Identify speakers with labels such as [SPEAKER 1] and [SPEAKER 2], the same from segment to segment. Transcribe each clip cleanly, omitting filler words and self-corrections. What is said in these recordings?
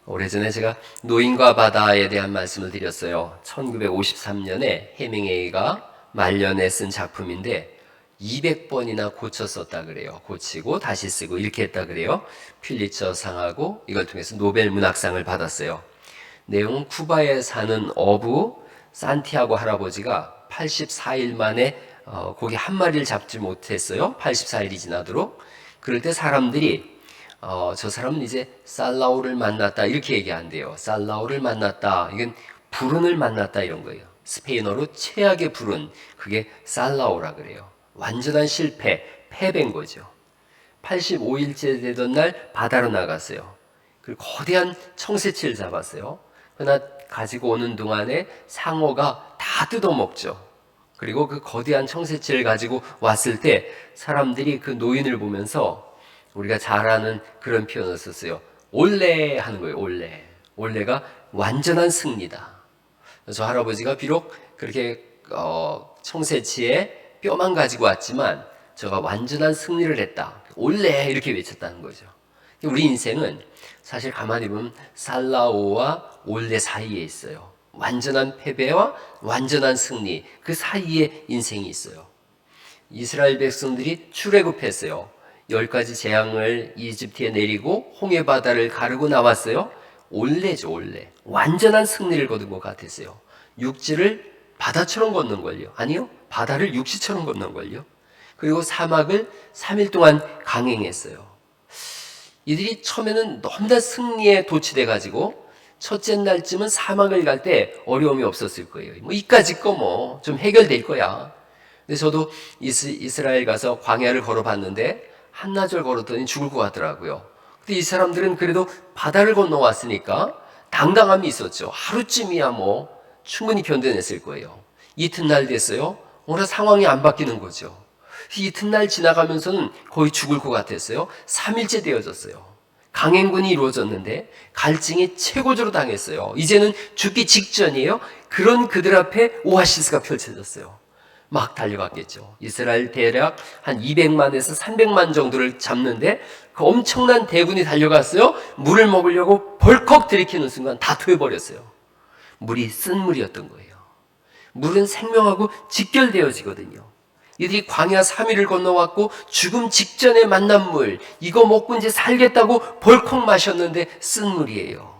[SPEAKER 1] 오래전에 제가 노인과 바다에 대한 말씀을 드렸어요. 1953년에 해밍웨이가 말년에 쓴 작품인데 200번이나 고쳐 썼다 그래요. 고치고 다시 쓰고 이렇게 했다 그래요. 퓰리처 상하고 이걸 통해서 노벨 문학상을 받았어요. 내용은 쿠바에 사는 어부 산티아고 할아버지가 84일 만에 고기 한 마리를 잡지 못했어요. 84일이 지나도록. 그럴 때 사람들이 저 사람은 이제 살라우를 만났다 이렇게 얘기한대요. 살라우를 만났다. 이건 불운을 만났다 이런 거예요. 스페인어로 최악의 불운, 그게 살라우라 그래요. 완전한 실패, 패배인 거죠. 85일째 되던 날 바다로 나갔어요. 그리고 거대한 청새치를 잡았어요. 그러나 가지고 오는 동안에 상어가 다 뜯어먹죠. 그리고 그 거대한 청새치를 가지고 왔을 때 사람들이 그 노인을 보면서 우리가 잘 아는 그런 표현을 썼어요. 올레 하는 거예요. 올레. 올레가 완전한 승리다. 저 할아버지가 비록 그렇게 청새치에 뼈만 가지고 왔지만 저가 완전한 승리를 했다. 올레 이렇게 외쳤다는 거죠. 우리 인생은 사실 가만히 보면 살라오와 올레 사이에 있어요. 완전한 패배와 완전한 승리, 그 사이에 인생이 있어요. 이스라엘 백성들이 출애굽했어요. 10가지 재앙을 이집트에 내리고 홍해바다를 가르고 나왔어요. 올레죠, 올레. 완전한 승리를 거둔 것 같았어요. 육지를 바다처럼 걷는 걸요. 아니요, 바다를 육지처럼 걷는 걸요. 그리고 사막을 3일 동안 강행했어요. 이들이 처음에는 너무나 승리에 도취돼가지고 첫째 날쯤은 사막을 갈 때 어려움이 없었을 거예요. 뭐 이까짓 거 뭐 좀 해결될 거야. 근데 저도 이스라엘 가서 광야를 걸어봤는데 한나절 걸었더니 죽을 것 같더라고요. 근데 이 사람들은 그래도 바다를 건너왔으니까 당당함이 있었죠. 하루쯤이야 뭐 충분히 견뎌냈을 거예요. 이튿날 됐어요. 오늘 상황이 안 바뀌는 거죠. 이튿날 지나가면서는 거의 죽을 것 같았어요. 3일째 되어졌어요. 강행군이 이루어졌는데 갈증이 최고조로 당했어요. 이제는 죽기 직전이에요. 그런 그들 앞에 오아시스가 펼쳐졌어요. 막 달려갔겠죠. 이스라엘 대략 한 200만에서 300만 정도를 잡는데 그 엄청난 대군이 달려갔어요. 물을 먹으려고 벌컥 들이키는 순간 다 토해버렸어요. 물이 쓴 물이었던 거예요. 물은 생명하고 직결되어지거든요. 이들이 광야 3일을 건너왔고 죽음 직전에 만난 물, 이거 먹고 이제 살겠다고 벌컥 마셨는데 쓴 물이에요.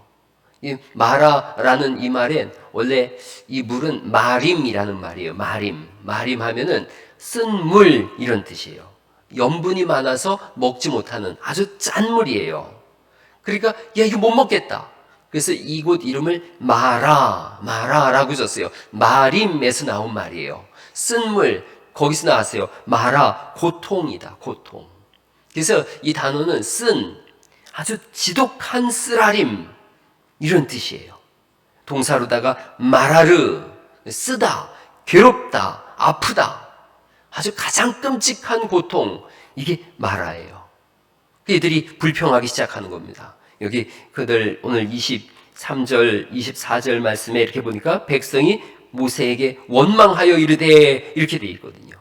[SPEAKER 1] 이 마라라는 이 말엔 원래 이 물은 마림이라는 말이에요. 마림 하면은 쓴 물 이런 뜻이에요. 염분이 많아서 먹지 못하는 아주 짠 물이에요. 그러니까 야 이거 못 먹겠다. 그래서 이곳 이름을 마라라고 줬어요. 마림에서 나온 말이에요. 쓴 물, 거기서 나왔어요. 마라, 고통이다, 고통. 그래서 이 단어는 쓴, 아주 지독한 쓰라림, 이런 뜻이에요. 동사로다가 마라르, 쓰다, 괴롭다, 아프다. 아주 가장 끔찍한 고통, 이게 마라예요. 이들이 불평하기 시작하는 겁니다. 여기 그들 오늘 23절, 24절 말씀에 이렇게 보니까 백성이 모세에게 원망하여 이르되 이렇게 돼 있거든요.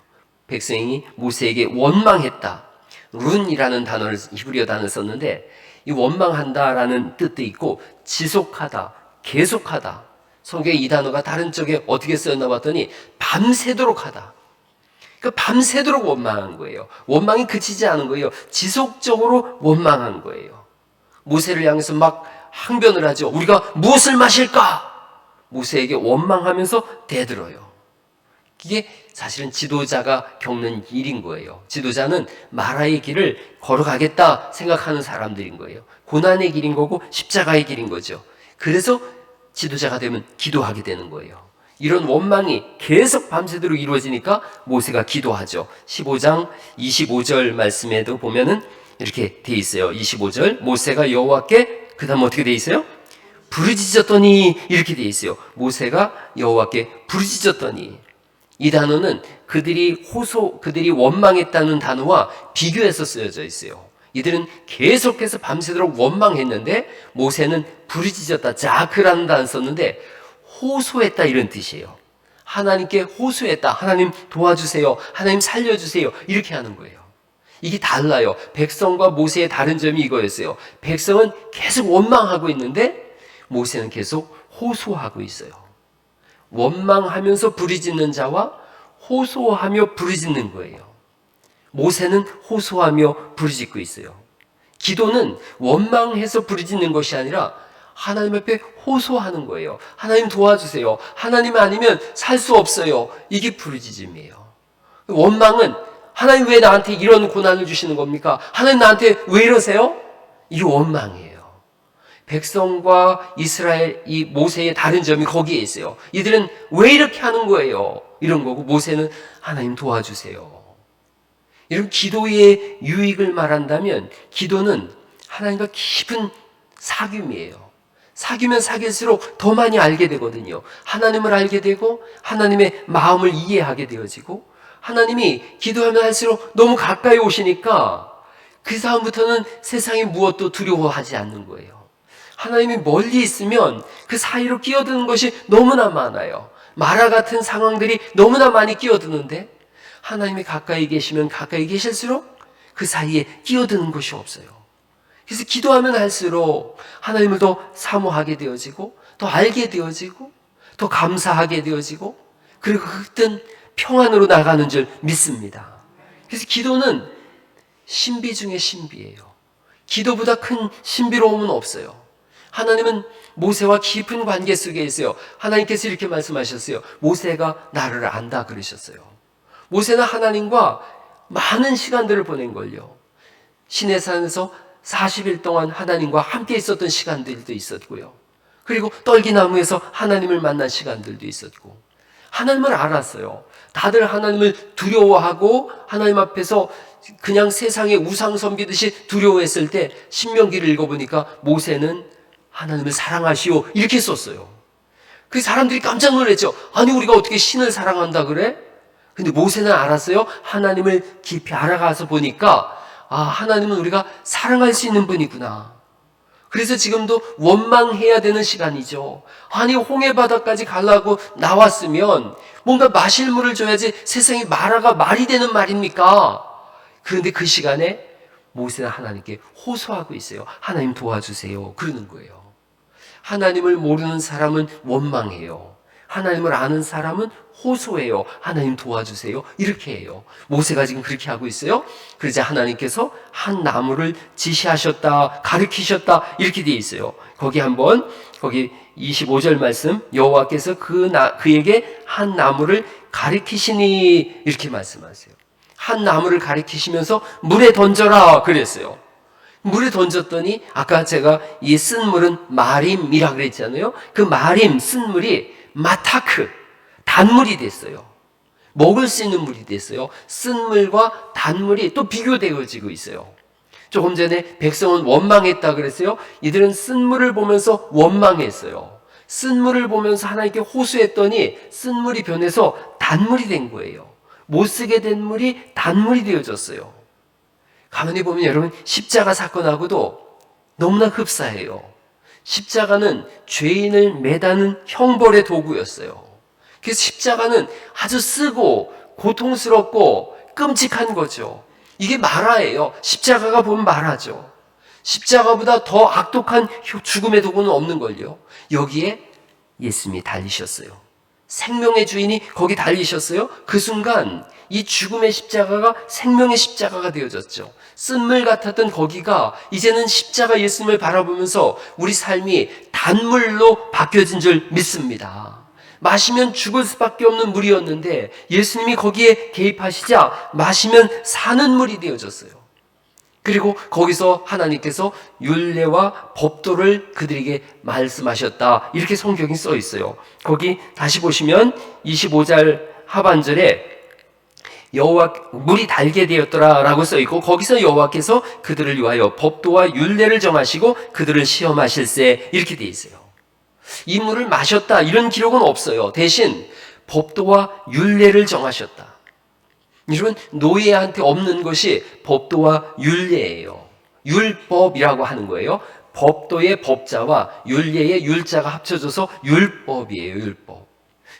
[SPEAKER 1] 백성이 모세에게 원망했다. 룬이라는 단어를 히브리어 단어를 썼는데 이 원망한다라는 뜻도 있고 지속하다, 계속하다. 성경에 이 단어가 다른 쪽에 어떻게 쓰였나 봤더니 밤새도록 하다. 그러니까 밤새도록 원망한 거예요. 원망이 그치지 않은 거예요. 지속적으로 원망한 거예요. 모세를 향해서 막 항변을 하죠. 우리가 무엇을 마실까? 모세에게 원망하면서 대들어요. 이게 사실은 지도자가 겪는 일인 거예요. 지도자는 마라의 길을 걸어가겠다 생각하는 사람들인 거예요. 고난의 길인 거고 십자가의 길인 거죠. 그래서 지도자가 되면 기도하게 되는 거예요. 이런 원망이 계속 밤새도록 이루어지니까 모세가 기도하죠. 15장 25절 말씀에도 보면은 이렇게 돼 있어요. 25절 모세가 여호와께 그 다음 어떻게 돼 있어요? 부르짖었더니 이렇게 돼 있어요. 모세가 여호와께 부르짖었더니 이 단어는 그들이 원망했다는 단어와 비교해서 쓰여져 있어요. 이들은 계속해서 밤새도록 원망했는데 모세는 부르짖었다, 자크라는 단어 썼는데 호소했다 이런 뜻이에요. 하나님께 호소했다. 하나님 도와주세요. 하나님 살려주세요. 이렇게 하는 거예요. 이게 달라요. 백성과 모세의 다른 점이 이거였어요. 백성은 계속 원망하고 있는데 모세는 계속 호소하고 있어요. 원망하면서 부르짖는 자와 호소하며 부르짖는 거예요. 모세는 호소하며 부르짖고 있어요. 기도는 원망해서 부르짖는 것이 아니라 하나님 앞에 호소하는 거예요. 하나님 도와주세요. 하나님 아니면 살 수 없어요. 이게 부르짖음이에요. 원망은 하나님 왜 나한테 이런 고난을 주시는 겁니까? 하나님 나한테 왜 이러세요? 이게 원망이에요. 백성과 이스라엘 이 모세의 다른 점이 거기에 있어요. 이들은 왜 이렇게 하는 거예요? 이런 거고 모세는 하나님 도와주세요. 이런 기도의 유익을 말한다면 기도는 하나님과 깊은 사귐이에요. 사귀면 사귈수록 더 많이 알게 되거든요. 하나님을 알게 되고 하나님의 마음을 이해하게 되어지고 하나님이 기도하면 할수록 너무 가까이 오시니까 그 다음부터는 세상의 무엇도 두려워하지 않는 거예요. 하나님이 멀리 있으면 그 사이로 끼어드는 것이 너무나 많아요. 마라 같은 상황들이 너무나 많이 끼어드는데 하나님이 가까이 계시면 가까이 계실수록 그 사이에 끼어드는 것이 없어요. 그래서 기도하면 할수록 하나님을 더 사모하게 되어지고 더 알게 되어지고 더 감사하게 되어지고 그리고 그땐 평안으로 나가는 줄 믿습니다. 그래서 기도는 신비 중에 신비예요. 기도보다 큰 신비로움은 없어요. 하나님은 모세와 깊은 관계 속에 있어요. 하나님께서 이렇게 말씀하셨어요. 모세가 나를 안다 그러셨어요. 모세는 하나님과 많은 시간들을 보낸 걸요. 시내산에서 40일 동안 하나님과 함께 있었던 시간들도 있었고요. 그리고 떨기나무에서 하나님을 만난 시간들도 있었고 하나님을 알았어요. 다들 하나님을 두려워하고 하나님 앞에서 그냥 세상의 우상 섬기듯이 두려워했을 때 신명기를 읽어보니까 모세는 하나님을 사랑하시오 이렇게 썼어요. 그 사람들이 깜짝 놀랐죠. 아니 우리가 어떻게 신을 사랑한다 그래? 근데 모세는 알았어요. 하나님을 깊이 알아가서 보니까 하나님은 우리가 사랑할 수 있는 분이구나. 그래서 지금도 원망해야 되는 시간이죠. 아니 홍해바다까지 가려고 나왔으면 뭔가 마실 물을 줘야지 세상에 마라가 말이 되는 말입니까? 그런데 그 시간에 모세는 하나님께 호소하고 있어요. 하나님 도와주세요. 그러는 거예요. 하나님을 모르는 사람은 원망해요. 하나님을 아는 사람은 호소해요. 하나님 도와주세요. 이렇게 해요. 모세가 지금 그렇게 하고 있어요. 그러자 하나님께서 한 나무를 지시하셨다, 가르치셨다 이렇게 되어 있어요. 거기 25절 말씀 여호와께서 그에게 한 나무를 가르치시니 이렇게 말씀하세요. 한 나무를 가르치시면서 물에 던져라 그랬어요. 물에 던졌더니 아까 제가 이 쓴 물은 마림이라고 그랬잖아요. 그 마림 쓴 물이 마타크 단물이 됐어요. 먹을 수 있는 물이 됐어요. 쓴 물과 단물이 또 비교되어지고 있어요. 조금 전에 백성은 원망했다 그랬어요. 이들은 쓴 물을 보면서 원망했어요. 쓴 물을 보면서 하나님께 호소했더니 쓴 물이 변해서 단물이 된 거예요. 못 쓰게 된 물이 단물이 되어졌어요. 가만히 보면 여러분 십자가 사건하고도 너무나 흡사해요. 십자가는 죄인을 매다는 형벌의 도구였어요. 그래서 십자가는 아주 쓰고 고통스럽고 끔찍한 거죠. 이게 마라예요. 십자가가 보면 마라죠. 십자가보다 더 악독한 죽음의 도구는 없는 걸요. 여기에 예수님이 달리셨어요. 생명의 주인이 거기 달리셨어요. 그 순간 이 죽음의 십자가가 생명의 십자가가 되어졌죠. 쓴물 같았던 거기가 이제는 십자가 예수님을 바라보면서 우리 삶이 단물로 바뀌어진 줄 믿습니다. 마시면 죽을 수밖에 없는 물이었는데 예수님이 거기에 개입하시자 마시면 사는 물이 되어졌어요. 그리고 거기서 하나님께서 율례와 법도를 그들에게 말씀하셨다. 이렇게 성경이 써 있어요. 거기 다시 보시면 25절 하반절에 여호와 물이 달게 되었더라라고 써 있고 거기서 여호와께서 그들을 위하여 법도와 율례를 정하시고 그들을 시험하실세 이렇게 돼 있어요. 이 물을 마셨다 이런 기록은 없어요. 대신 법도와 율례를 정하셨다. 여러분 노예한테 없는 것이 법도와 율례예요. 율법이라고 하는 거예요. 법도의 법자와 율례의 율자가 합쳐져서 율법이에요. 율법.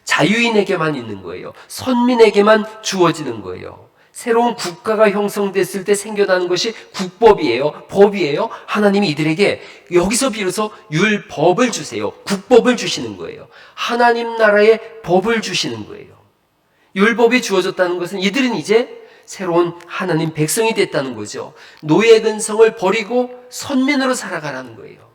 [SPEAKER 1] 자유인에게만 있는 거예요. 선민에게만 주어지는 거예요. 새로운 국가가 형성됐을 때 생겨나는 것이 국법이에요. 법이에요. 하나님이 이들에게 여기서 비로소 율법을 주세요. 국법을 주시는 거예요. 하나님 나라의 법을 주시는 거예요. 율법이 주어졌다는 것은 이들은 이제 새로운 하나님 백성이 됐다는 거죠. 노예 근성을 버리고 선민으로 살아가라는 거예요.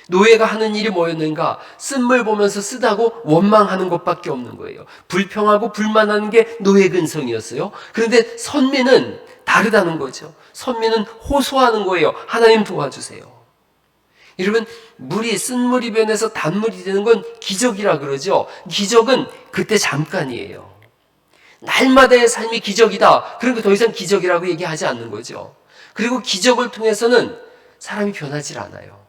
[SPEAKER 1] 노예가 하는 일이 뭐였는가? 쓴물 보면서 쓰다고 원망하는 것밖에 없는 거예요. 불평하고 불만하는 게 노예 근성이었어요. 그런데 선민은 다르다는 거죠. 선민은 호소하는 거예요. 하나님 도와주세요. 여러분, 물이 쓴물이 변해서 단물이 되는 건 기적이라 그러죠. 기적은 그때 잠깐이에요. 날마다의 삶이 기적이다. 그러니까 더 이상 기적이라고 얘기하지 않는 거죠. 그리고 기적을 통해서는 사람이 변하지 않아요.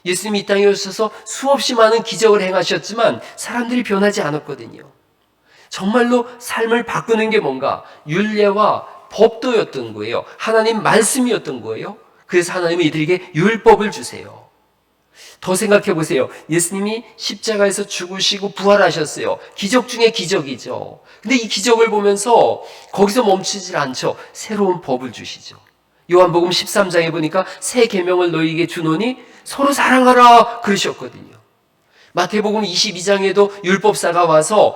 [SPEAKER 1] 예수님이 이 땅에 오셔서 수없이 많은 기적을 행하셨지만 사람들이 변하지 않았거든요. 정말로 삶을 바꾸는 게 뭔가? 율례와 법도였던 거예요. 하나님 말씀이었던 거예요. 그래서 하나님은 이들에게 율법을 주세요. 더 생각해 보세요. 예수님이 십자가에서 죽으시고 부활하셨어요. 기적 중에 기적이죠. 근데 이 기적을 보면서 거기서 멈추질 않죠. 새로운 법을 주시죠. 요한복음 13장에 보니까 새 계명을 너희에게 주노니 서로 사랑하라 그러셨거든요. 마태복음 22장에도 율법사가 와서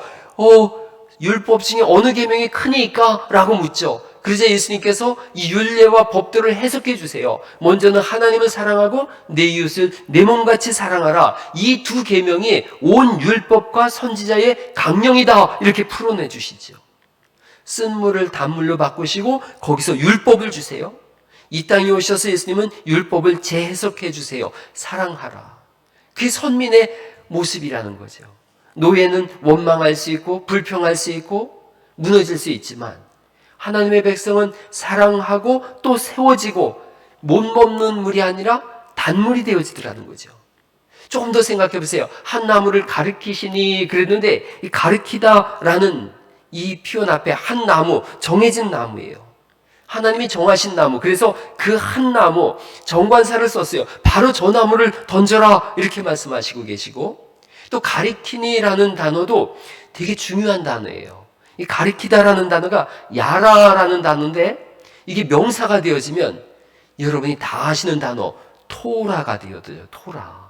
[SPEAKER 1] 율법 중에 어느 계명이 크니까? 라고 묻죠. 그러자 예수님께서 이 율례와 법들을 해석해 주세요. 먼저는 하나님을 사랑하고 내 이웃을 내 몸같이 사랑하라. 이 두 계명이 온 율법과 선지자의 강령이다. 이렇게 풀어내 주시죠. 쓴물을 단물로 바꾸시고 거기서 율법을 주세요. 이 땅에 오셔서 예수님은 율법을 재해석해 주세요. 사랑하라. 그게 선민의 모습이라는 거죠. 노예는 원망할 수 있고 불평할 수 있고 무너질 수 있지만 하나님의 백성은 사랑하고 또 세워지고 못 먹는 물이 아니라 단물이 되어지더라는 거죠. 조금 더 생각해 보세요. 한 나무를 가리키시니 그랬는데 이 가리키다라는 이 표현 앞에 한 나무, 정해진 나무예요. 하나님이 정하신 나무. 그래서 그 한 나무, 정관사를 썼어요. 바로 저 나무를 던져라 이렇게 말씀하시고 계시고, 또 가리키니라는 단어도 되게 중요한 단어예요. 이 가리키다라는 단어가 야라라는 단어인데 이게 명사가 되어지면 여러분이 다 아시는 단어 토라가 되어져요. 토라.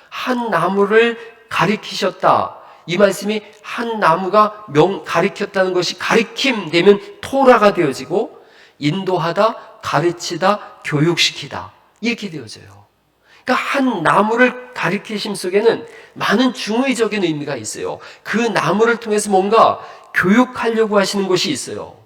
[SPEAKER 1] 한 나무를 가리키셨다. 이 말씀이 한 나무가 가리켰다는 것이 가리킴 되면 토라가 되어지고, 인도하다, 가르치다, 교육시키다 이렇게 되어져요. 그러니까 한 나무를 가리키심 속에는 많은 중의적인 의미가 있어요. 그 나무를 통해서 뭔가 교육하려고 하시는 것이 있어요.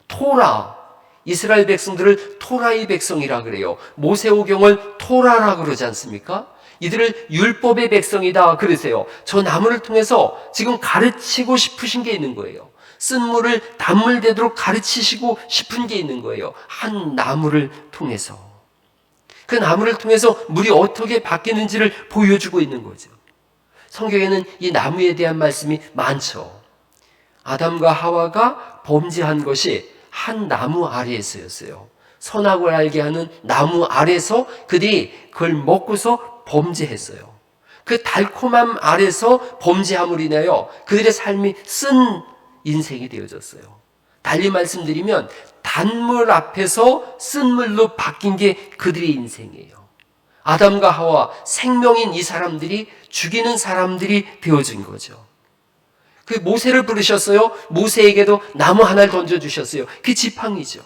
[SPEAKER 1] 토라, 이스라엘 백성들을 토라의 백성이라 그래요. 모세오경을 토라라 그러지 않습니까? 이들을 율법의 백성이다 그러세요. 저 나무를 통해서 지금 가르치고 싶으신 게 있는 거예요. 쓴물을 단물 되도록 가르치시고 싶은 게 있는 거예요. 한 나무를 통해서. 그 나무를 통해서 물이 어떻게 바뀌는지를 보여주고 있는 거죠. 성경에는 이 나무에 대한 말씀이 많죠. 아담과 하와가 범죄한 것이 한 나무 아래에서였어요. 선악을 알게 하는 나무 아래서 그들이 그걸 먹고서 범죄했어요. 그 달콤함 아래서 범죄함으로 인하여 그들의 삶이 쓴 인생이 되어졌어요. 달리 말씀드리면 단물 앞에서 쓴물로 바뀐 게 그들의 인생이에요. 아담과 하와, 생명인 이 사람들이 죽이는 사람들이 되어진 거죠. 그 모세를 부르셨어요. 모세에게도 나무 하나를 던져주셨어요. 그 지팡이죠.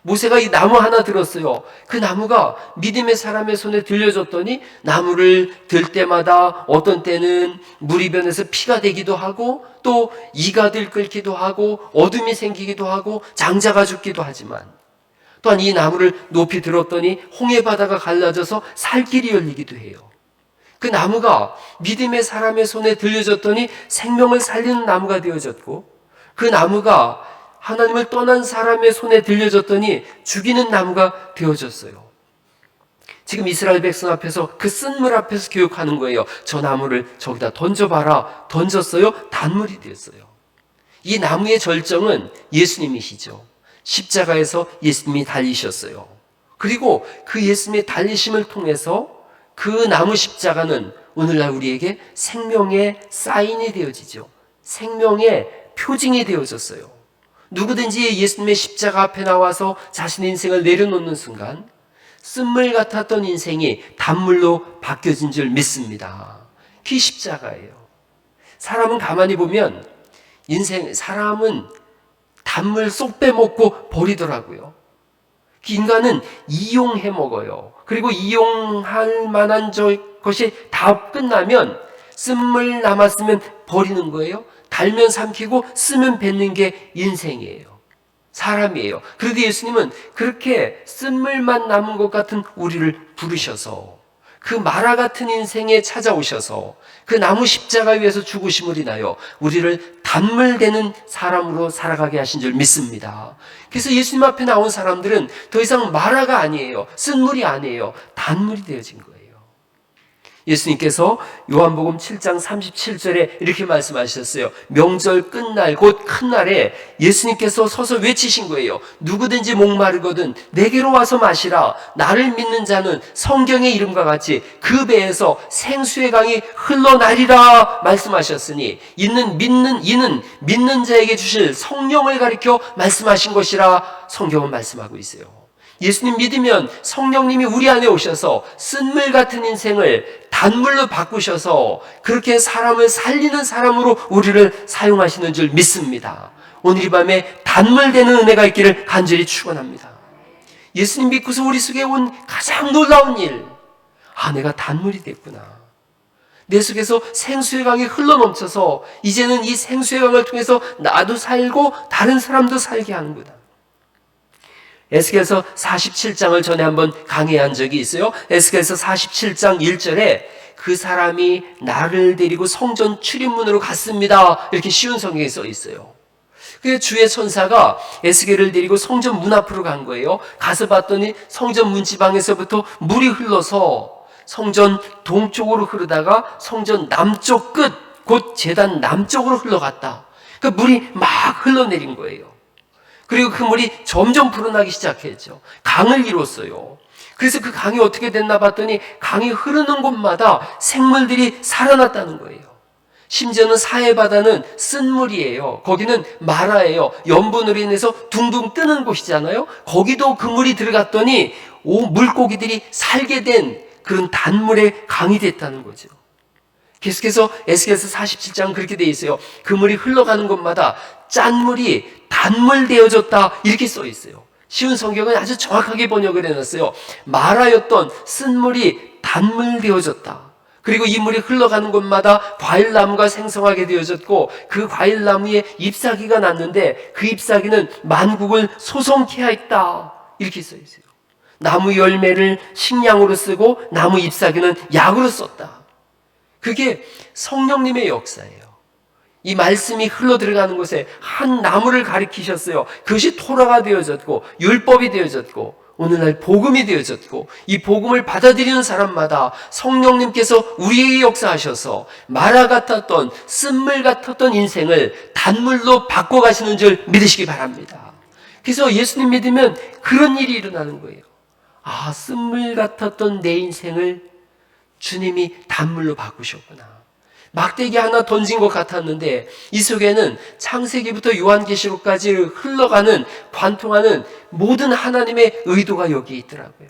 [SPEAKER 1] 모세가 이 나무 하나 들었어요. 그 나무가 믿음의 사람의 손에 들려줬더니 나무를 들 때마다 어떤 때는 물이 변해서 피가 되기도 하고 또 이가 들끓기도 하고 어둠이 생기기도 하고 장자가 죽기도 하지만, 또한 이 나무를 높이 들었더니 홍해 바다가 갈라져서 살길이 열리기도 해요. 그 나무가 믿음의 사람의 손에 들려줬더니 생명을 살리는 나무가 되어졌고, 그 나무가 하나님을 떠난 사람의 손에 들려줬더니 죽이는 나무가 되어졌어요. 지금 이스라엘 백성 앞에서 그 쓴물 앞에서 교육하는 거예요. 저 나무를 저기다 던져봐라. 던졌어요. 단물이 됐어요. 이 나무의 절정은 예수님이시죠. 십자가에서 예수님이 달리셨어요. 그리고 그 예수님의 달리심을 통해서 그 나무 십자가는 오늘날 우리에게 생명의 사인이 되어지죠. 생명의 표징이 되어졌어요. 누구든지 예수님의 십자가 앞에 나와서 자신의 인생을 내려놓는 순간 쓴물 같았던 인생이 단물로 바뀌어진 줄 믿습니다. 그게 십자가예요. 사람은 가만히 보면 사람은 단물 쏙 빼먹고 버리더라고요. 인간은 이용해 먹어요. 그리고 이용할 만한 것이 다 끝나면 쓴물 남았으면 버리는 거예요. 달면 삼키고 쓰면 뱉는 게 인생이에요. 사람이에요. 그런데 예수님은 그렇게 쓴물만 남은 것 같은 우리를 부르셔서 그 마라 같은 인생에 찾아오셔서 그 나무 십자가 위에서 죽으심을 인하여 우리를 단물 되는 사람으로 살아가게 하신 줄 믿습니다. 그래서 예수님 앞에 나온 사람들은 더 이상 마라가 아니에요. 쓴물이 아니에요. 단물이 되어진 거예요. 예수님께서 요한복음 7장 37절에 이렇게 말씀하셨어요. 명절 끝날 곧 큰 날에 예수님께서 서서 외치신 거예요. 누구든지 목마르거든 내게로 와서 마시라. 나를 믿는 자는 성경의 이름과 같이 그 배에서 생수의 강이 흘러나리라 말씀하셨으니 이는 믿는 자에게 주실 성령을 가리켜 말씀하신 것이라 성경은 말씀하고 있어요. 예수님 믿으면 성령님이 우리 안에 오셔서 쓴물 같은 인생을 단물로 바꾸셔서 그렇게 사람을 살리는 사람으로 우리를 사용하시는 줄 믿습니다. 오늘 이 밤에 단물 되는 은혜가 있기를 간절히 축원합니다. 예수님 믿고서 우리 속에 온 가장 놀라운 일, 내가 단물이 됐구나. 내 속에서 생수의 강이 흘러넘쳐서 이제는 이 생수의 강을 통해서 나도 살고 다른 사람도 살게 하는구나. 에스겔서 47장을 전에 한번 강의한 적이 있어요. 에스겔서 47장 1절에 그 사람이 나를 데리고 성전 출입문으로 갔습니다. 이렇게 쉬운 성경에 써 있어요. 그래서 주의 천사가 에스겔을 데리고 성전 문 앞으로 간 거예요. 가서 봤더니 성전 문지방에서부터 물이 흘러서 성전 동쪽으로 흐르다가 성전 남쪽 끝, 곧 제단 남쪽으로 흘러갔다. 그 물이 막 흘러내린 거예요. 그리고 그 물이 점점 불어나기 시작했죠. 강을 이뤘어요. 그래서 그 강이 어떻게 됐나 봤더니 강이 흐르는 곳마다 생물들이 살아났다는 거예요. 심지어는 사해바다는 쓴물이에요. 거기는 마라예요. 염분으로 인해서 둥둥 뜨는 곳이잖아요. 거기도 그 물이 들어갔더니 물고기들이 살게 된 그런 단물의 강이 됐다는 거죠. 계속해서 에스겔서 47장 그렇게 돼 있어요. 그 물이 흘러가는 곳마다 짠물이 단물 되어졌다 이렇게 써 있어요. 쉬운 성경은 아주 정확하게 번역을 해놨어요. 마라였던 쓴물이 단물 되어졌다. 그리고 이 물이 흘러가는 곳마다 과일나무가 생성하게 되어졌고 그 과일나무에 잎사귀가 났는데 그 잎사귀는 만국을 소성케 하였다 이렇게 써 있어요. 나무 열매를 식량으로 쓰고 나무 잎사귀는 약으로 썼다. 그게 성령님의 역사예요. 이 말씀이 흘러 들어가는 곳에 한 나무를 가리키셨어요. 그것이 토라가 되어졌고 율법이 되어졌고 오늘날 복음이 되어졌고 이 복음을 받아들이는 사람마다 성령님께서 우리에게 역사하셔서 마라 같았던 쓴물 같았던 인생을 단물로 바꿔가시는 줄 믿으시기 바랍니다. 그래서 예수님 믿으면 그런 일이 일어나는 거예요. 쓴물 같았던 내 인생을 주님이 단물로 바꾸셨구나. 막대기 하나 던진 것 같았는데 이 속에는 창세기부터 요한계시록까지 흘러가는 관통하는 모든 하나님의 의도가 여기에 있더라고요.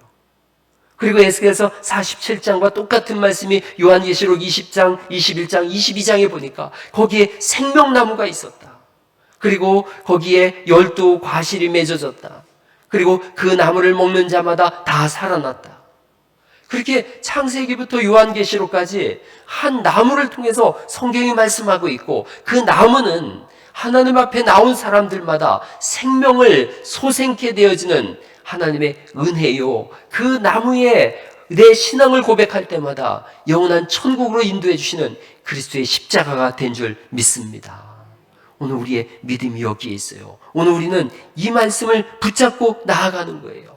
[SPEAKER 1] 그리고 에스겔서 47장과 똑같은 말씀이 요한계시록 20장, 21장, 22장에 보니까 거기에 생명나무가 있었다. 그리고 거기에 12 과실이 맺어졌다. 그리고 그 나무를 먹는 자마다 다 살아났다. 그렇게 창세기부터 요한계시록까지 한 나무를 통해서 성경이 말씀하고 있고 그 나무는 하나님 앞에 나온 사람들마다 생명을 소생케 되어지는 하나님의 은혜요. 그 나무에 내 신앙을 고백할 때마다 영원한 천국으로 인도해 주시는 그리스도의 십자가가 된 줄 믿습니다. 오늘 우리의 믿음이 여기에 있어요. 오늘 우리는 이 말씀을 붙잡고 나아가는 거예요.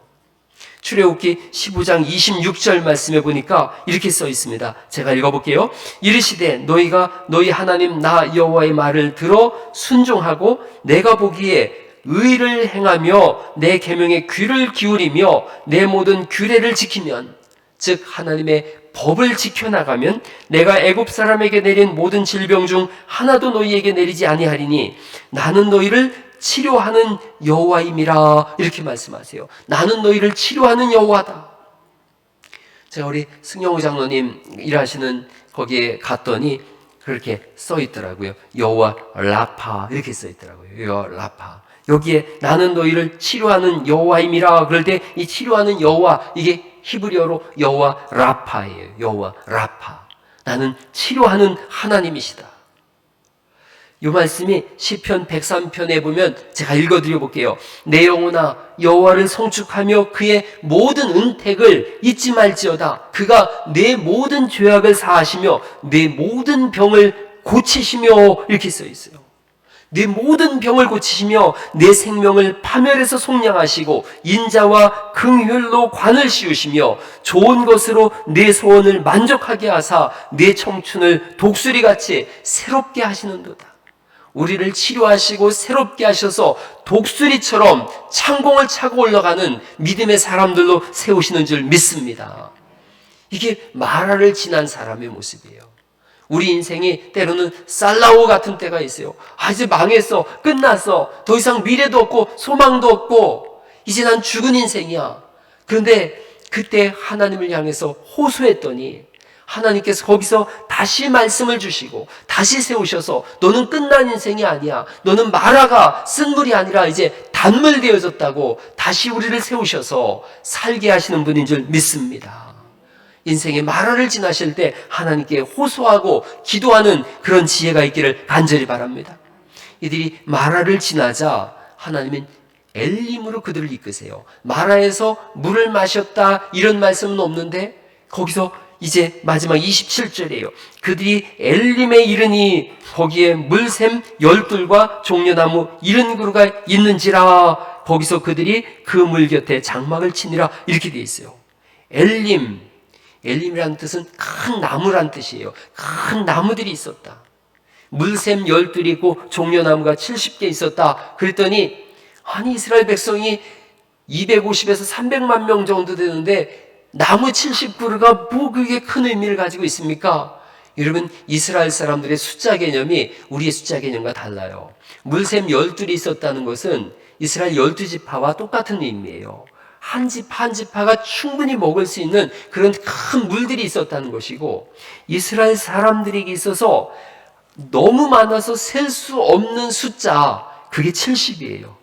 [SPEAKER 1] 출애굽기 15장 26절 말씀에 보니까 이렇게 써 있습니다. 제가 읽어볼게요. 이르시되 너희가 너희 하나님 나 여호와의 말을 들어 순종하고 내가 보기에 의를 행하며 내 계명에 귀를 기울이며 내 모든 규례를 지키면 즉 하나님의 법을 지켜나가면 내가 애굽 사람에게 내린 모든 질병 중 하나도 너희에게 내리지 아니하리니 나는 너희를 치료하는 여호와임이라 이렇게 말씀하세요. 나는 너희를 치료하는 여호와다. 제가 우리 승영호 장로님 일하시는 거기에 갔더니 그렇게 써 있더라고요. 여호와 라파 이렇게 써 있더라고요. 여호와 라파. 여기에 나는 너희를 치료하는 여호와임이라 그럴 때 이 치료하는 여호와 이게 히브리어로 여호와 라파예요. 여호와 라파. 나는 치료하는 하나님이시다. 이 말씀이 시편 103편에 보면 제가 읽어드려 볼게요. 내 영혼아 여호와를 성축하며 그의 모든 은택을 잊지 말지어다. 그가 내 모든 죄악을 사하시며 내 모든 병을 고치시며 이렇게 써 있어요. 내 모든 병을 고치시며 내 생명을 파멸에서 속량하시고 인자와 긍휼로 관을 씌우시며 좋은 것으로 내 소원을 만족하게 하사 내 청춘을 독수리같이 새롭게 하시는도다. 우리를 치료하시고 새롭게 하셔서 독수리처럼 창공을 차고 올라가는 믿음의 사람들로 세우시는 줄 믿습니다. 이게 마라를 지난 사람의 모습이에요. 우리 인생이 때로는 살라오 같은 때가 있어요. 이제 망했어. 끝났어. 더 이상 미래도 없고 소망도 없고 이제 난 죽은 인생이야. 그런데 그때 하나님을 향해서 호소했더니 하나님께서 거기서 다시 말씀을 주시고 다시 세우셔서 너는 끝난 인생이 아니야. 너는 마라가 쓴물이 아니라 이제 단물 되어졌다고 다시 우리를 세우셔서 살게 하시는 분인 줄 믿습니다. 인생의 마라를 지나실 때 하나님께 호소하고 기도하는 그런 지혜가 있기를 간절히 바랍니다. 이들이 마라를 지나자 하나님은 엘림으로 그들을 이끄세요. 마라에서 물을 마셨다 이런 말씀은 없는데 거기서 이제 마지막 27절이에요. 그들이 엘림에 이르니 거기에 물샘 12과 종려나무 70그루가 있는지라 거기서 그들이 그 물 곁에 장막을 치니라 이렇게 되어 있어요. 엘림이라는 뜻은 큰 나무란 뜻이에요. 큰 나무들이 있었다. 물샘 12이 있고 종려나무가 70개 있었다. 그랬더니 이스라엘 백성이 250에서 300만 명 정도 되는데 나무 70그루가 뭐 그게 큰 의미를 가지고 있습니까? 여러분 이스라엘 사람들의 숫자 개념이 우리의 숫자 개념과 달라요. 물샘 12이 있었다는 것은 이스라엘 12지파와 똑같은 의미예요. 한 지파 한 지파가 충분히 먹을 수 있는 그런 큰 물들이 있었다는 것이고 이스라엘 사람들에게 있어서 너무 많아서 셀 수 없는 숫자 그게 70이에요.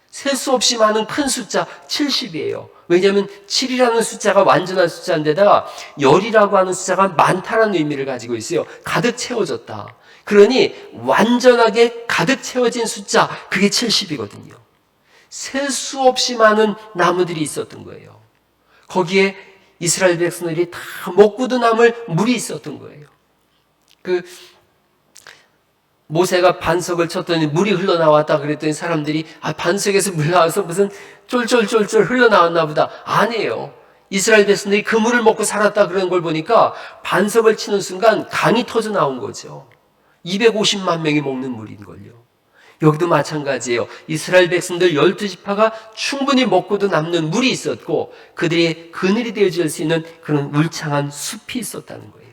[SPEAKER 1] 셀 수 없이 많은 큰 숫자 70이에요. 왜냐하면 7이라는 숫자가 완전한 숫자인데다가 열이라고 하는 숫자가 많다라는 의미를 가지고 있어요. 가득 채워졌다. 그러니 완전하게 가득 채워진 숫자 그게 70이거든요. 셀 수 없이 많은 나무들이 있었던 거예요. 거기에 이스라엘 백성들이 다 먹고도 남을 물이 있었던 거예요. 모세가 반석을 쳤더니 물이 흘러나왔다 그랬더니 사람들이 반석에서 물 나와서 무슨 쫄쫄쫄쫄 흘러나왔나 보다. 아니에요. 이스라엘 백성들이 그 물을 먹고 살았다 그런 걸 보니까 반석을 치는 순간 강이 터져 나온 거죠. 250만 명이 먹는 물인걸요. 여기도 마찬가지예요. 이스라엘 백성들 12지파가 충분히 먹고도 남는 물이 있었고 그들의 그늘이 되어줄 수 있는 그런 울창한 숲이 있었다는 거예요.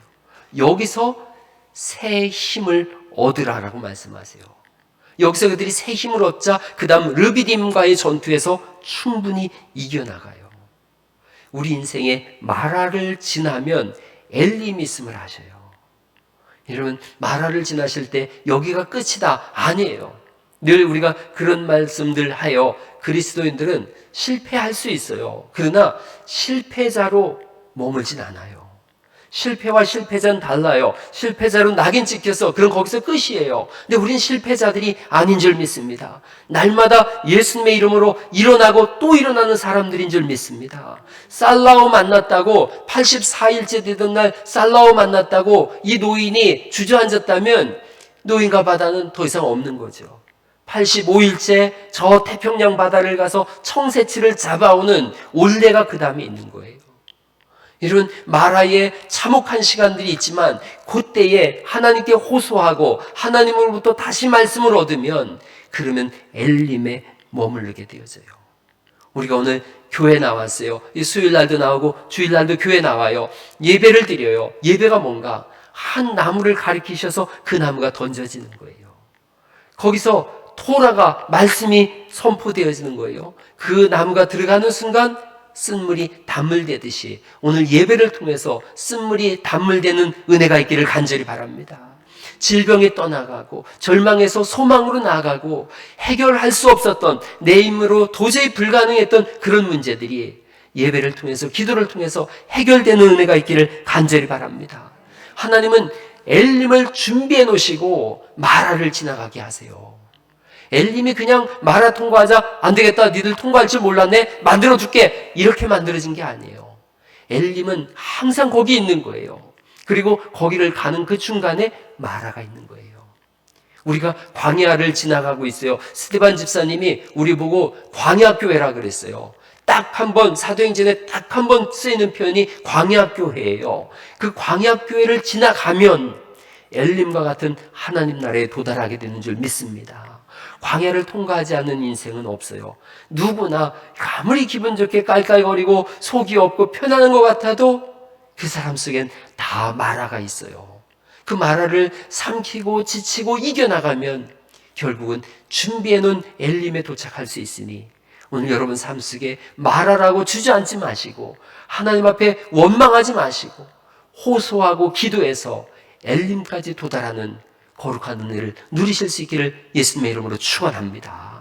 [SPEAKER 1] 여기서 새 힘을 얻으라라고 말씀하세요. 여기서 그들이 새 힘을 얻자 그 다음 르비딤과의 전투에서 충분히 이겨나가요. 우리 인생에 마라를 지나면 엘림이 있음을 하셔요. 여러분 마라를 지나실 때 여기가 끝이다 아니에요. 늘 우리가 그런 말씀들 하여 그리스도인들은 실패할 수 있어요. 그러나 실패자로 머물진 않아요. 실패와 실패자는 달라요. 실패자로 낙인 찍혀서 그럼 거기서 끝이에요. 근데 우린 실패자들이 아닌 줄 믿습니다. 날마다 예수님의 이름으로 일어나고 또 일어나는 사람들인 줄 믿습니다. 살라오 만났다고 84일째 되던 날 살라오 만났다고 이 노인이 주저앉았다면 노인과 바다는 더 이상 없는 거죠. 85일째 저 태평양 바다를 가서 청새치를 잡아오는 올레가 그 다음에 있는 거예요. 이런 마라의 참혹한 시간들이 있지만 그때에 하나님께 호소하고 하나님으로부터 다시 말씀을 얻으면 그러면 엘림에 머무르게 되어져요. 우리가 오늘 교회 나왔어요. 수요일날도 나오고 주일날도 교회 나와요. 예배를 드려요. 예배가 뭔가 한 나무를 가리키셔서 그 나무가 던져지는 거예요. 거기서 토라가 말씀이 선포되어지는 거예요. 그 나무가 들어가는 순간 쓴물이 단물되듯이 오늘 예배를 통해서 쓴물이 단물되는 은혜가 있기를 간절히 바랍니다. 질병이 떠나가고 절망에서 소망으로 나아가고 해결할 수 없었던 내 힘으로 도저히 불가능했던 그런 문제들이 예배를 통해서 기도를 통해서 해결되는 은혜가 있기를 간절히 바랍니다. 하나님은 엘림을 준비해 놓으시고 마라를 지나가게 하세요. 엘림이 그냥 마라 통과하자 안 되겠다 니들 통과할 줄 몰랐네 만들어줄게 이렇게 만들어진 게 아니에요. 엘림은 항상 거기 있는 거예요. 그리고 거기를 가는 그 중간에 마라가 있는 거예요. 우리가 광야를 지나가고 있어요. 스데반 집사님이 우리 보고 광야교회라 그랬어요. 딱 한 번, 사도행전에 딱 한 번 쓰이는 표현이 광야교회예요. 그 광야교회를 지나가면 엘림과 같은 하나님 나라에 도달하게 되는 줄 믿습니다. 광야를 통과하지 않는 인생은 없어요. 누구나 아무리 기분 좋게 깔깔거리고 속이 없고 편안한 것 같아도 그 사람 속엔 다 마라가 있어요. 그 마라를 삼키고 지치고 이겨나가면 결국은 준비해놓은 엘림에 도착할 수 있으니 오늘 여러분 삶 속에 마라라고 주저앉지 마시고 하나님 앞에 원망하지 마시고 호소하고 기도해서 엘림까지 도달하는 거룩한 은혜를 누리실 수 있기를 예수님의 이름으로 축원합니다.